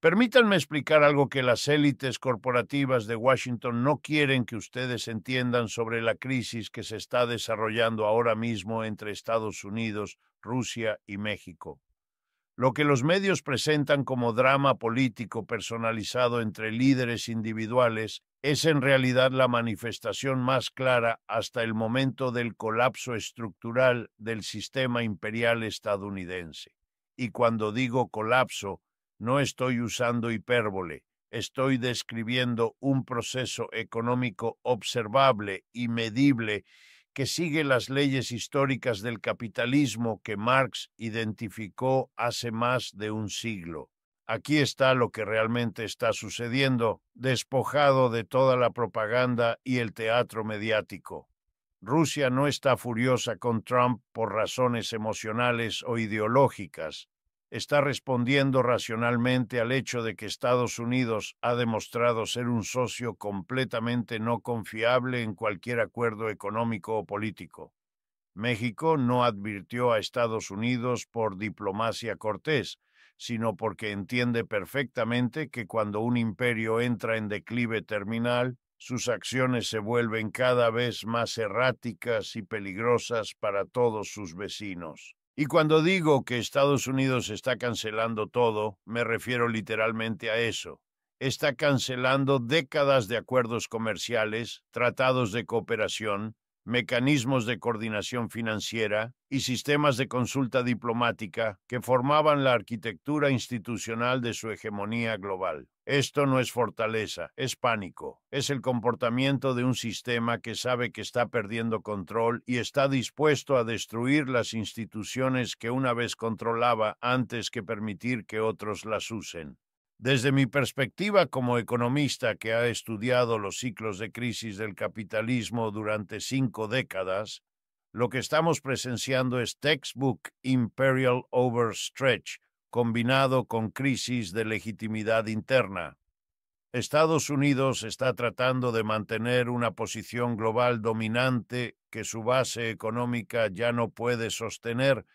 Permítanme explicar algo que las élites corporativas de Washington no quieren que ustedes entiendan sobre la crisis que se está desarrollando ahora mismo entre Estados Unidos, Rusia y México. Lo que los medios presentan como drama político personalizado entre líderes individuales es en realidad la manifestación más clara hasta el momento del colapso estructural del sistema imperial estadounidense. Y cuando digo colapso, no estoy usando hipérbole, estoy describiendo un proceso económico observable y medible que sigue las leyes históricas del capitalismo que Marx identificó hace más de un siglo. Aquí está lo que realmente está sucediendo, despojado de toda la propaganda y el teatro mediático. Rusia no está furiosa con Trump por razones emocionales o ideológicas. Está respondiendo racionalmente al hecho de que Estados Unidos ha demostrado ser un socio completamente no confiable en cualquier acuerdo económico o político. México no advirtió a Estados Unidos por diplomacia cortés, sino porque entiende perfectamente que cuando un imperio entra en declive terminal, sus acciones se vuelven cada vez más erráticas y peligrosas para todos sus vecinos. Y cuando digo que Estados Unidos está cancelando todo, me refiero literalmente a eso. Está cancelando décadas de acuerdos comerciales, tratados de cooperación, mecanismos de coordinación financiera y sistemas de consulta diplomática que formaban la arquitectura institucional de su hegemonía global. Esto no es fortaleza, es pánico. Es el comportamiento de un sistema que sabe que está perdiendo control y está dispuesto a destruir las instituciones que una vez controlaba antes que permitir que otros las usen. Desde mi perspectiva como economista que ha estudiado los ciclos de crisis del capitalismo durante 5 décadas, lo que estamos presenciando es textbook imperial overstretch, combinado con crisis de legitimidad interna. Estados Unidos está tratando de mantener una posición global dominante que su base económica ya no puede sostener,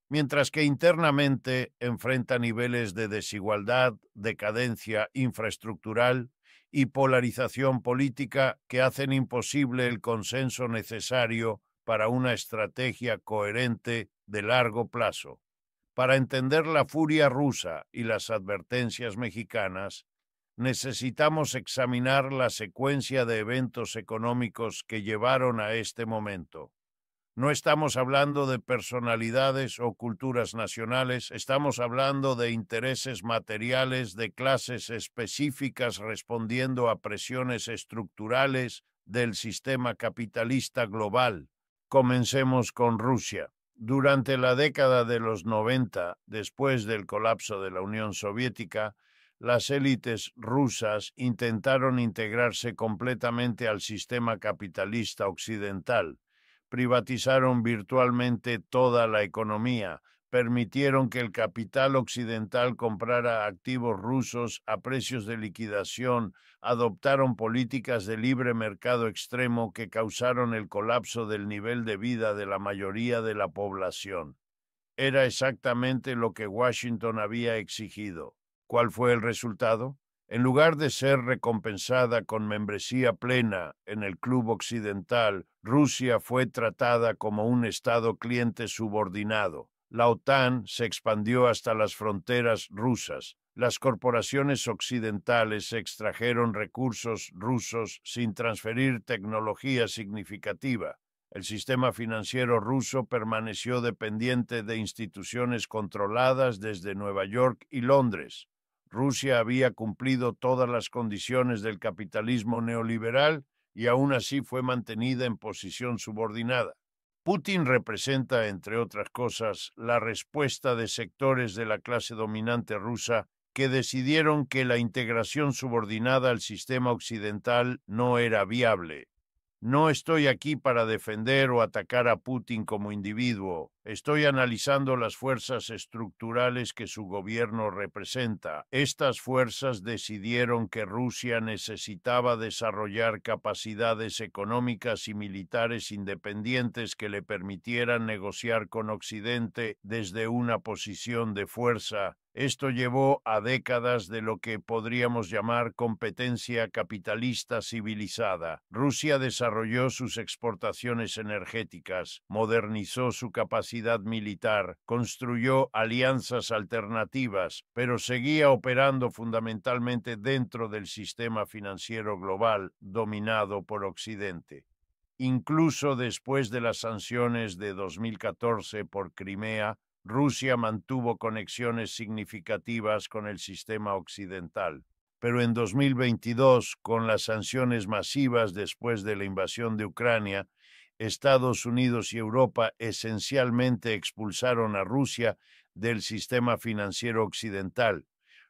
mientras que internamente enfrenta niveles de desigualdad, decadencia infraestructural y polarización política que hacen imposible el consenso necesario para una estrategia coherente de largo plazo. Para entender la furia rusa y las advertencias mexicanas, necesitamos examinar la secuencia de eventos económicos que llevaron a este momento. No estamos hablando de personalidades o culturas nacionales, estamos hablando de intereses materiales de clases específicas respondiendo a presiones estructurales del sistema capitalista global. Comencemos con Rusia. Durante la década de los 90, después del colapso de la Unión Soviética, las élites rusas intentaron integrarse completamente al sistema capitalista occidental. Privatizaron virtualmente toda la economía, permitieron que el capital occidental comprara activos rusos a precios de liquidación, adoptaron políticas de libre mercado extremo que causaron el colapso del nivel de vida de la mayoría de la población. Era exactamente lo que Washington había exigido. ¿Cuál fue el resultado? En lugar de ser recompensada con membresía plena en el Club Occidental, Rusia fue tratada como un Estado cliente subordinado. La OTAN se expandió hasta las fronteras rusas. Las corporaciones occidentales extrajeron recursos rusos sin transferir tecnología significativa. El sistema financiero ruso permaneció dependiente de instituciones controladas desde Nueva York y Londres. Rusia había cumplido todas las condiciones del capitalismo neoliberal y aún así fue mantenida en posición subordinada. Putin representa, entre otras cosas, la respuesta de sectores de la clase dominante rusa que decidieron que la integración subordinada al sistema occidental no era viable. No estoy aquí para defender o atacar a Putin como individuo. Estoy analizando las fuerzas estructurales que su gobierno representa. Estas fuerzas decidieron que Rusia necesitaba desarrollar capacidades económicas y militares independientes que le permitieran negociar con Occidente desde una posición de fuerza. Esto llevó a décadas de lo que podríamos llamar competencia capitalista civilizada. Rusia desarrolló sus exportaciones energéticas, modernizó su capacidad militar, construyó alianzas alternativas, pero seguía operando fundamentalmente dentro del sistema financiero global dominado por Occidente. Incluso después de las sanciones de 2014 por Crimea, Rusia mantuvo conexiones significativas con el sistema occidental. Pero en 2022, con las sanciones masivas después de la invasión de Ucrania, Estados Unidos y Europa esencialmente expulsaron a Rusia del sistema financiero occidental,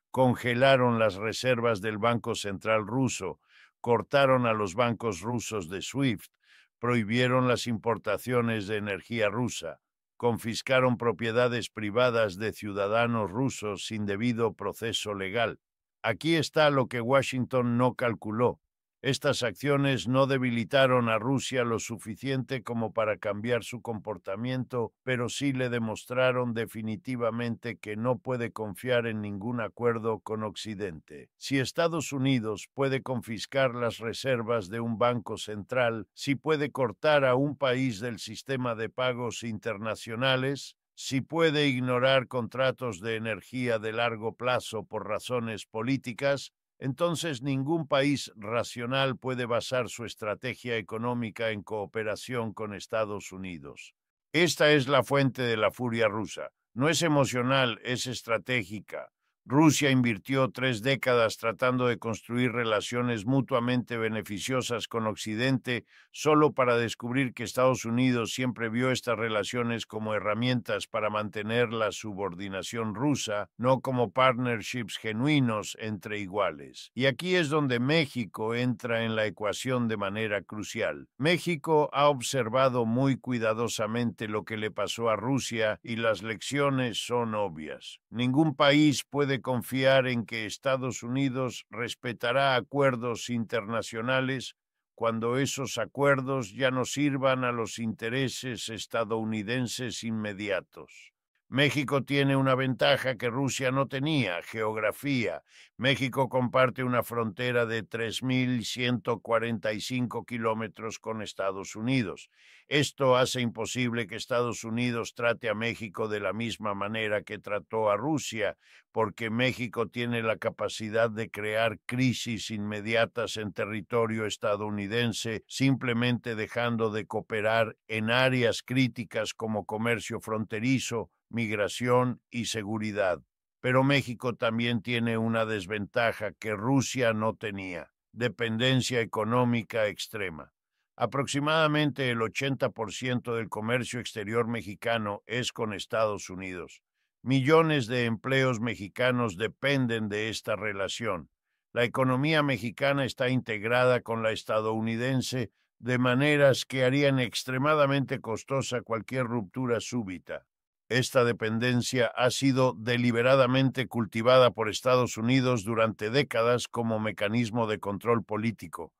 congelaron las reservas del Banco Central ruso, cortaron a los bancos rusos de SWIFT, prohibieron las importaciones de energía rusa, confiscaron propiedades privadas de ciudadanos rusos sin debido proceso legal. Aquí está lo que Washington no calculó. Estas acciones no debilitaron a Rusia lo suficiente como para cambiar su comportamiento, pero sí le demostraron definitivamente que no puede confiar en ningún acuerdo con Occidente. Si Estados Unidos puede confiscar las reservas de un banco central, si puede cortar a un país del sistema de pagos internacionales, si puede ignorar contratos de energía de largo plazo por razones políticas, entonces ningún país racional puede basar su estrategia económica en cooperación con Estados Unidos. Esta es la fuente de la furia rusa. No es emocional, es estratégica. Rusia invirtió 3 décadas tratando de construir relaciones mutuamente beneficiosas con Occidente solo para descubrir que Estados Unidos siempre vio estas relaciones como herramientas para mantener la subordinación rusa, no como partnerships genuinos entre iguales. Y aquí es donde México entra en la ecuación de manera crucial. México ha observado muy cuidadosamente lo que le pasó a Rusia y las lecciones son obvias. Ningún país puede confiar en que Estados Unidos respetará acuerdos internacionales cuando esos acuerdos ya no sirvan a los intereses estadounidenses inmediatos. México tiene una ventaja que Rusia no tenía: geografía. México comparte una frontera de 3.145 kilómetros con Estados Unidos. Esto hace imposible que Estados Unidos trate a México de la misma manera que trató a Rusia, porque México tiene la capacidad de crear crisis inmediatas en territorio estadounidense, simplemente dejando de cooperar en áreas críticas como comercio fronterizo, migración y seguridad. Pero México también tiene una desventaja que Rusia no tenía: dependencia económica extrema. Aproximadamente el 80% del comercio exterior mexicano es con Estados Unidos. Millones de empleos mexicanos dependen de esta relación. La economía mexicana está integrada con la estadounidense de maneras que harían extremadamente costosa cualquier ruptura súbita. Esta dependencia ha sido deliberadamente cultivada por Estados Unidos durante décadas como mecanismo de control político.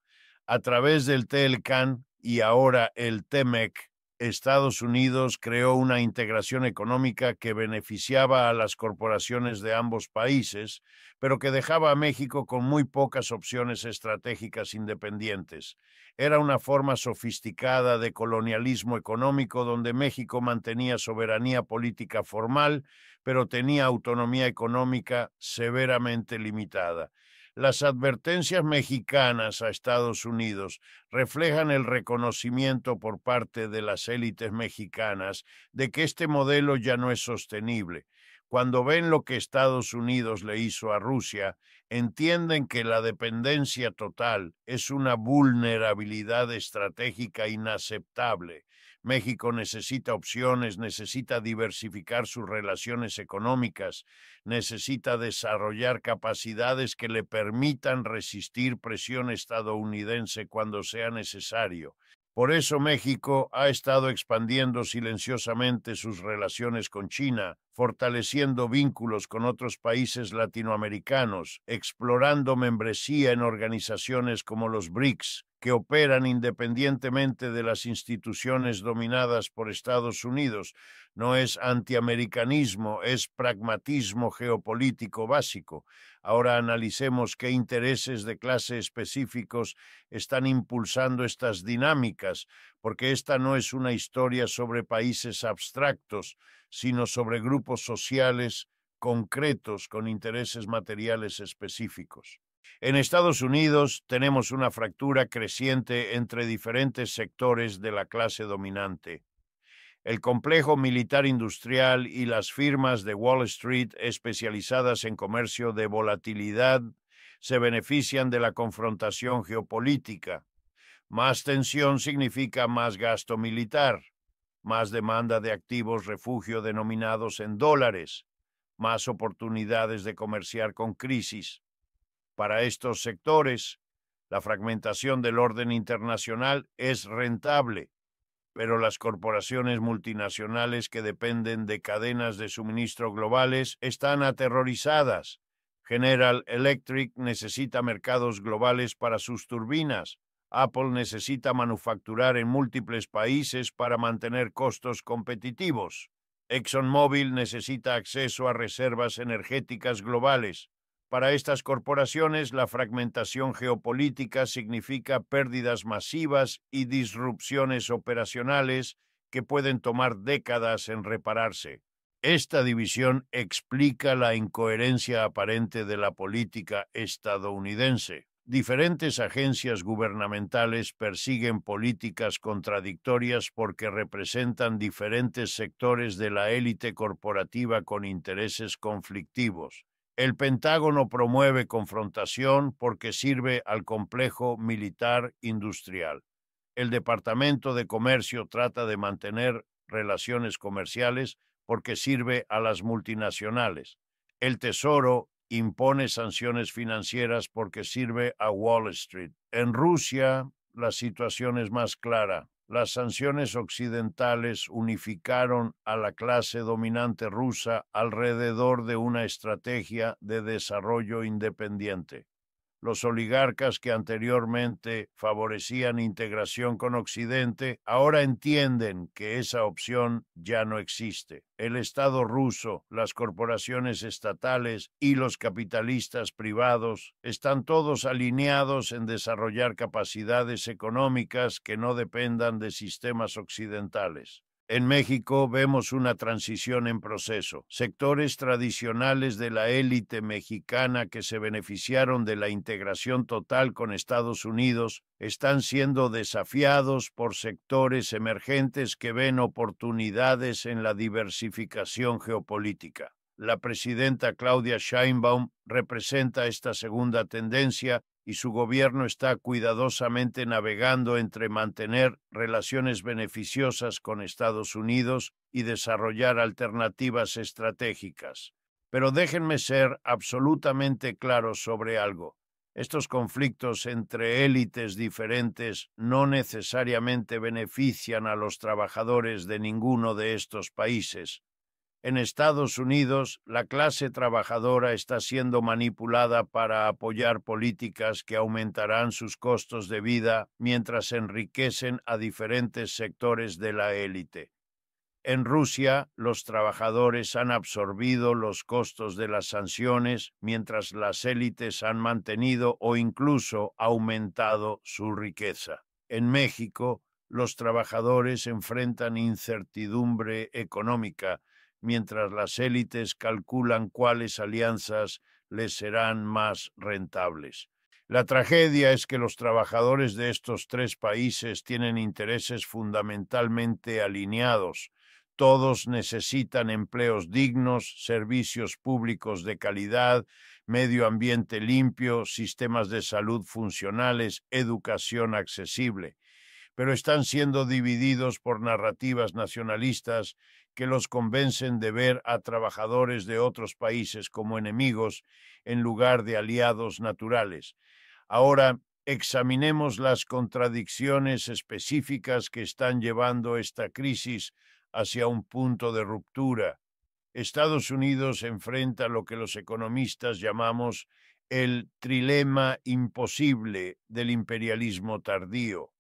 A través del TELCAN y ahora el TEMEC, Estados Unidos creó una integración económica que beneficiaba a las corporaciones de ambos países, pero que dejaba a México con muy pocas opciones estratégicas independientes. Era una forma sofisticada de colonialismo económico donde México mantenía soberanía política formal, pero tenía autonomía económica severamente limitada. Las advertencias mexicanas a Estados Unidos reflejan el reconocimiento por parte de las élites mexicanas de que este modelo ya no es sostenible. Cuando ven lo que Estados Unidos le hizo a Rusia, entienden que la dependencia total es una vulnerabilidad estratégica inaceptable. México necesita opciones, necesita diversificar sus relaciones económicas, necesita desarrollar capacidades que le permitan resistir presión estadounidense cuando sea necesario. Por eso México ha estado expandiendo silenciosamente sus relaciones con China, fortaleciendo vínculos con otros países latinoamericanos, explorando membresía en organizaciones como los BRICS, que operan independientemente de las instituciones dominadas por Estados Unidos. No es antiamericanismo, es pragmatismo geopolítico básico. Ahora analicemos qué intereses de clase específicos están impulsando estas dinámicas, porque esta no es una historia sobre países abstractos, sino sobre grupos sociales concretos con intereses materiales específicos. En Estados Unidos tenemos una fractura creciente entre diferentes sectores de la clase dominante. El complejo militar industrial y las firmas de Wall Street especializadas en comercio de volatilidad se benefician de la confrontación geopolítica. Más tensión significa más gasto militar, más demanda de activos refugio denominados en dólares, más oportunidades de comerciar con crisis. Para estos sectores, la fragmentación del orden internacional es rentable, pero las corporaciones multinacionales que dependen de cadenas de suministro globales están aterrorizadas. General Electric necesita mercados globales para sus turbinas. Apple necesita manufacturar en múltiples países para mantener costos competitivos. ExxonMobil necesita acceso a reservas energéticas globales. Para estas corporaciones, la fragmentación geopolítica significa pérdidas masivas y disrupciones operacionales que pueden tomar décadas en repararse. Esta división explica la incoherencia aparente de la política estadounidense. Diferentes agencias gubernamentales persiguen políticas contradictorias porque representan diferentes sectores de la élite corporativa con intereses conflictivos. El Pentágono promueve confrontación porque sirve al complejo militar industrial. El Departamento de Comercio trata de mantener relaciones comerciales porque sirve a las multinacionales. El Tesoro impone sanciones financieras porque sirve a Wall Street. En Rusia, la situación es más clara. Las sanciones occidentales unificaron a la clase dominante rusa alrededor de una estrategia de desarrollo independiente. Los oligarcas que anteriormente favorecían integración con Occidente ahora entienden que esa opción ya no existe. El Estado ruso, las corporaciones estatales y los capitalistas privados están todos alineados en desarrollar capacidades económicas que no dependan de sistemas occidentales. En México vemos una transición en proceso. Sectores tradicionales de la élite mexicana que se beneficiaron de la integración total con Estados Unidos están siendo desafiados por sectores emergentes que ven oportunidades en la diversificación geopolítica. La presidenta Claudia Sheinbaum representa esta segunda tendencia y su gobierno está cuidadosamente navegando entre mantener relaciones beneficiosas con Estados Unidos y desarrollar alternativas estratégicas. Pero déjenme ser absolutamente claro sobre algo. Estos conflictos entre élites diferentes no necesariamente benefician a los trabajadores de ninguno de estos países. En Estados Unidos, la clase trabajadora está siendo manipulada para apoyar políticas que aumentarán sus costos de vida mientras enriquecen a diferentes sectores de la élite. En Rusia, los trabajadores han absorbido los costos de las sanciones mientras las élites han mantenido o incluso aumentado su riqueza. En México, los trabajadores enfrentan incertidumbre económica mientras las élites calculan cuáles alianzas les serán más rentables. La tragedia es que los trabajadores de estos tres países tienen intereses fundamentalmente alineados. Todos necesitan empleos dignos, servicios públicos de calidad, medio ambiente limpio, sistemas de salud funcionales, educación accesible, pero están siendo divididos por narrativas nacionalistas que los convencen de ver a trabajadores de otros países como enemigos en lugar de aliados naturales. Ahora, Examinemos las contradicciones específicas que están llevando esta crisis hacia un punto de ruptura. Estados Unidos enfrenta lo que los economistas llamamos el trilema imposible del imperialismo tardío.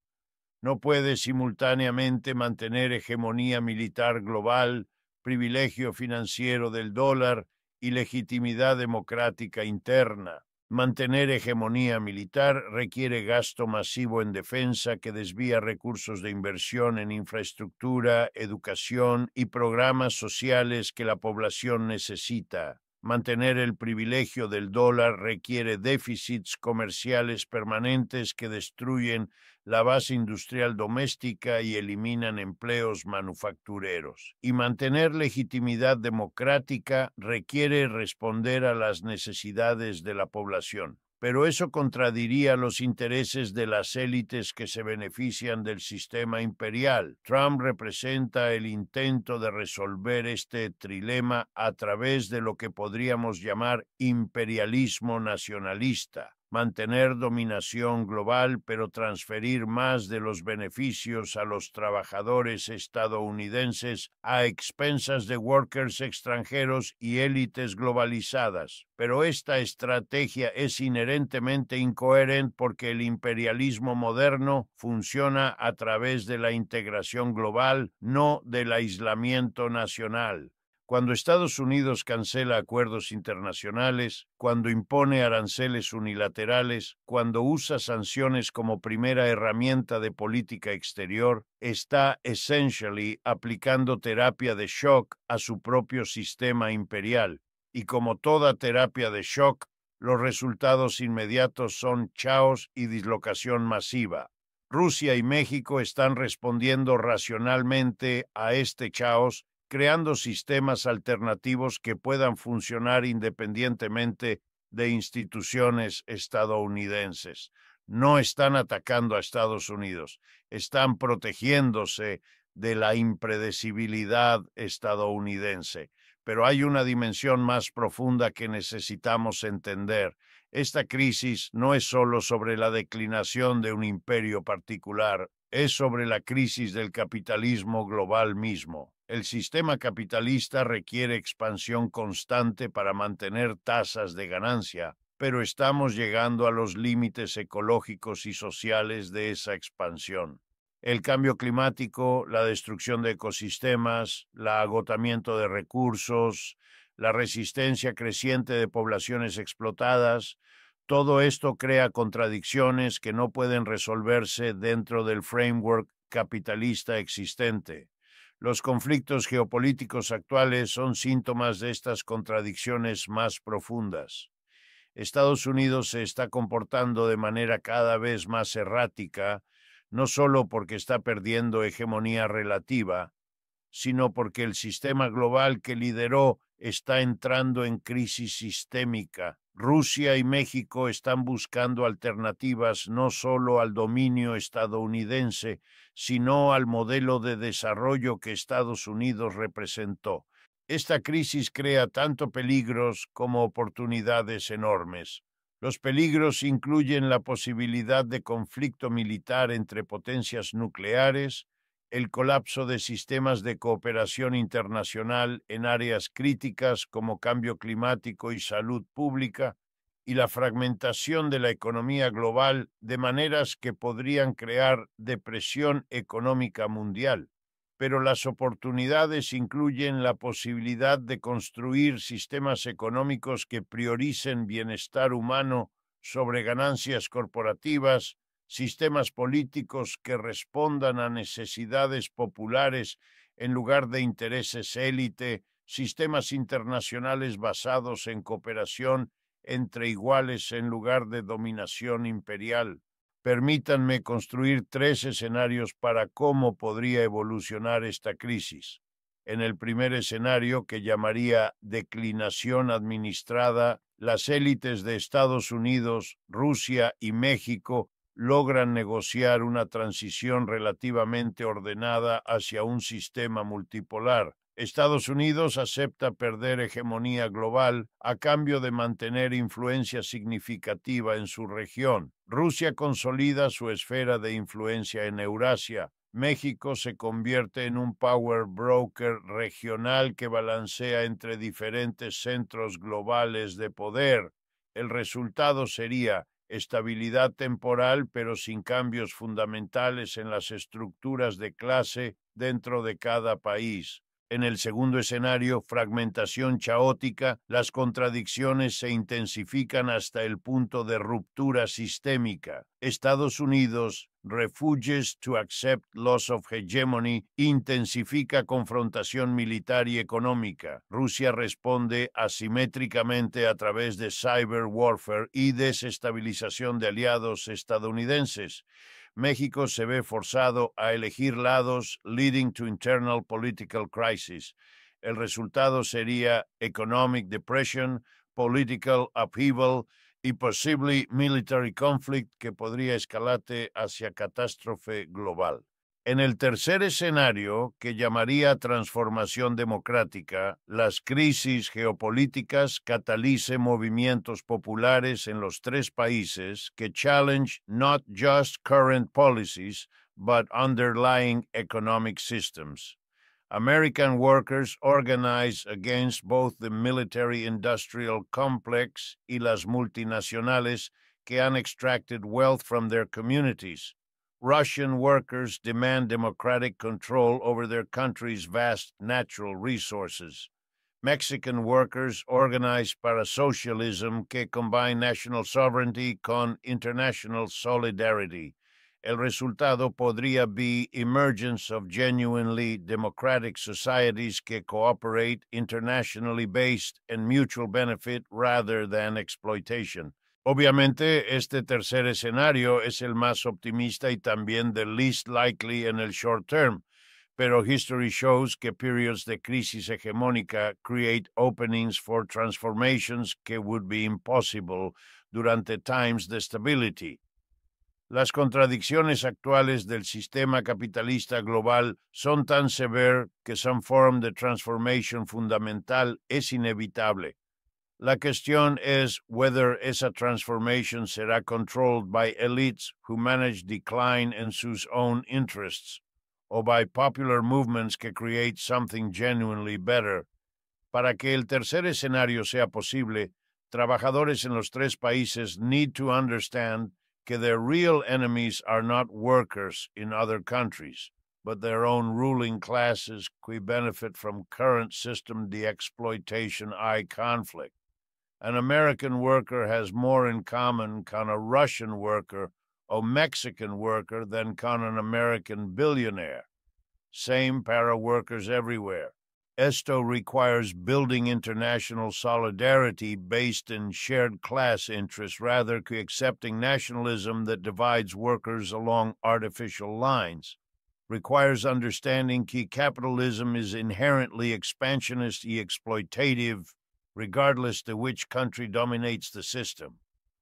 No puede simultáneamente mantener hegemonía militar global, privilegio financiero del dólar y legitimidad democrática interna. Mantener hegemonía militar requiere gasto masivo en defensa que desvía recursos de inversión en infraestructura, educación y programas sociales que la población necesita. Mantener el privilegio del dólar requiere déficits comerciales permanentes que destruyen la base industrial doméstica y eliminan empleos manufactureros. Y mantener legitimidad democrática requiere responder a las necesidades de la población. Pero eso contradiría los intereses de las élites que se benefician del sistema imperial. Trump representa el intento de resolver este trilema a través de lo que podríamos llamar imperialismo nacionalista. Mantener dominación global, pero transferir más de los beneficios a los trabajadores estadounidenses a expensas de workers extranjeros y élites globalizadas. Pero esta estrategia es inherentemente incoherente porque el imperialismo moderno funciona a través de la integración global, no del aislamiento nacional. Cuando Estados Unidos cancela acuerdos internacionales, cuando impone aranceles unilaterales, cuando usa sanciones como primera herramienta de política exterior, está aplicando terapia de shock a su propio sistema imperial. Y como toda terapia de shock, los resultados inmediatos son caos y dislocación masiva. Rusia y México están respondiendo racionalmente a este caos, creando sistemas alternativos que puedan funcionar independientemente de instituciones estadounidenses. No están atacando a Estados Unidos, están protegiéndose de la impredecibilidad estadounidense. Pero hay una dimensión más profunda que necesitamos entender. Esta crisis no es solo sobre la declinación de un imperio particular, es sobre la crisis del capitalismo global mismo. El sistema capitalista requiere expansión constante para mantener tasas de ganancia, pero estamos llegando a los límites ecológicos y sociales de esa expansión. El cambio climático, la destrucción de ecosistemas, el agotamiento de recursos, la resistencia creciente de poblaciones explotadas, todo esto crea contradicciones que no pueden resolverse dentro del framework capitalista existente. Los conflictos geopolíticos actuales son síntomas de estas contradicciones más profundas. Estados Unidos se está comportando de manera cada vez más errática, no solo porque está perdiendo hegemonía relativa, sino porque el sistema global que lideró está entrando en crisis sistémica. Rusia y México están buscando alternativas no solo al dominio estadounidense, sino al modelo de desarrollo que Estados Unidos representó. Esta crisis crea tanto peligros como oportunidades enormes. Los peligros incluyen la posibilidad de conflicto militar entre potencias nucleares, el colapso de sistemas de cooperación internacional en áreas críticas como cambio climático y salud pública, y la fragmentación de la economía global de maneras que podrían crear depresión económica mundial. Pero las oportunidades incluyen la posibilidad de construir sistemas económicos que prioricen bienestar humano sobre ganancias corporativas, sistemas políticos que respondan a necesidades populares en lugar de intereses élite, sistemas internacionales basados en cooperación entre iguales en lugar de dominación imperial. Permítanme construir 3 escenarios para cómo podría evolucionar esta crisis. En el primer escenario, que llamaría declinación administrada, las élites de Estados Unidos, Rusia y México logran negociar una transición relativamente ordenada hacia un sistema multipolar. Estados Unidos acepta perder hegemonía global a cambio de mantener influencia significativa en su región. Rusia consolida su esfera de influencia en Eurasia. México se convierte en un power broker regional que balancea entre diferentes centros globales de poder. El resultado sería estabilidad temporal, pero sin cambios fundamentales en las estructuras de clase dentro de cada país. En el segundo escenario, fragmentación caótica, las contradicciones se intensifican hasta el punto de ruptura sistémica. Estados Unidos refuges to accept loss of hegemony, intensifica confrontación militar y económica. Rusia responde asimétricamente a través de cyber warfare y desestabilización de aliados estadounidenses. México se ve forzado a elegir lados, leading to internal political crisis. El resultado sería economic depression, political upheaval y posible military conflict que podría escalarse hacia catástrofe global. En el tercer escenario, que llamaría transformación democrática, las crisis geopolíticas catalicen movimientos populares en los tres países que challenge not just current policies, but underlying economic systems. American workers organize against both the military-industrial complex y las multinacionales que han extracted wealth from their communities. Russian workers demand democratic control over their country's vast natural resources. Mexican workers organize para socialism que combine national sovereignty con international solidarity. El resultado podría be emergence of genuinely democratic societies que cooperate internationally based in mutual benefit rather than exploitation. Obviamente, este tercer escenario es el más optimista y también the least likely en el short term, pero history shows que periods de crisis hegemónica create openings for transformations que would be impossible durante times de stability. Las contradicciones actuales del sistema capitalista global son tan severas que some form de transformation fundamental es inevitable. La cuestión es whether esa transformation será controlled by elites who manage decline in sus own interests, or by popular movements que create something genuinely better. Para que el tercer escenario sea posible, trabajadores en los tres países need to understand que their real enemies are not workers in other countries, but their own ruling classes qui benefit from current system de-exploitation I conflict. An American worker has more in common con a Russian worker or Mexican worker than con an American billionaire. Same para workers everywhere. Esto requires building international solidarity based in shared class interests rather than accepting nationalism that divides workers along artificial lines. Requires understanding that capitalism is inherently expansionist and exploitative, regardless to which country dominates the system.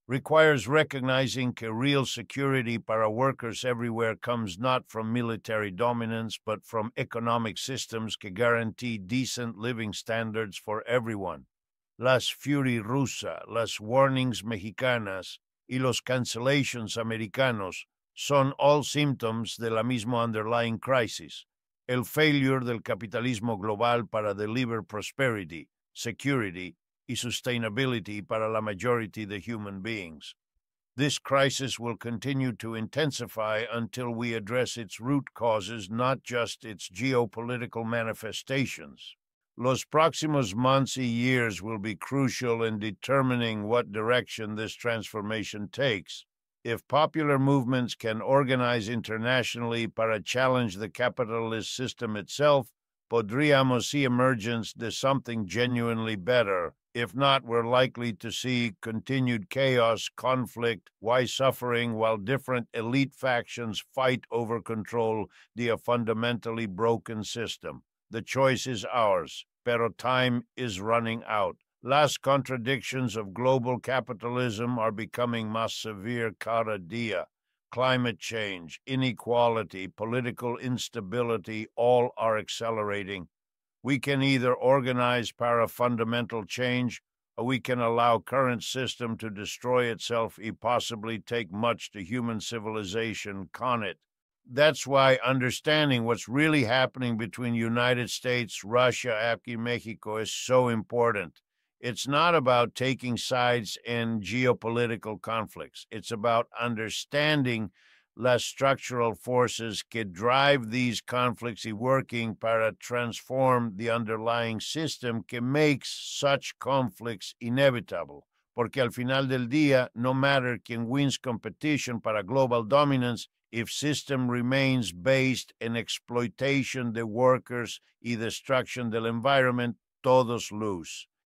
Requires recognizing that real security para workers everywhere comes not from military dominance, but from economic systems que guarantee decent living standards for everyone. Las fury rusa, las warnings mexicanas y los cancellations americanos son all symptoms de la misma underlying crisis, el failure del capitalismo global para deliver prosperity, security, y sustainability para la majority of human beings. This crisis will continue to intensify until we address its root causes, not just its geopolitical manifestations. Los próximos months y years will be crucial in determining what direction this transformation takes. If popular movements can organize internationally para challenge the capitalist system itself, podríamos see emergence de something genuinely better. If not, we're likely to see continued chaos, conflict, suffering, while different elite factions fight over control of a fundamentally broken system. The choice is ours, pero time is running out. Las contradictions of global capitalism are becoming más severe cada día. Climate change, inequality, political instability, all are accelerating. We can either organize para fundamental change, or we can allow current system to destroy itself and possibly take much to human civilization con it. That's why understanding what's really happening between United States, Russia, and Mexico is so important. It's not about taking sides in geopolitical conflicts. It's about understanding las structural forces que drive these conflicts y working para transform the underlying system que makes such conflicts inevitable. Porque al final del día, no matter quién wins competition para global dominance, if system remains based in exploitation de workers y destruction del environment, todos lose.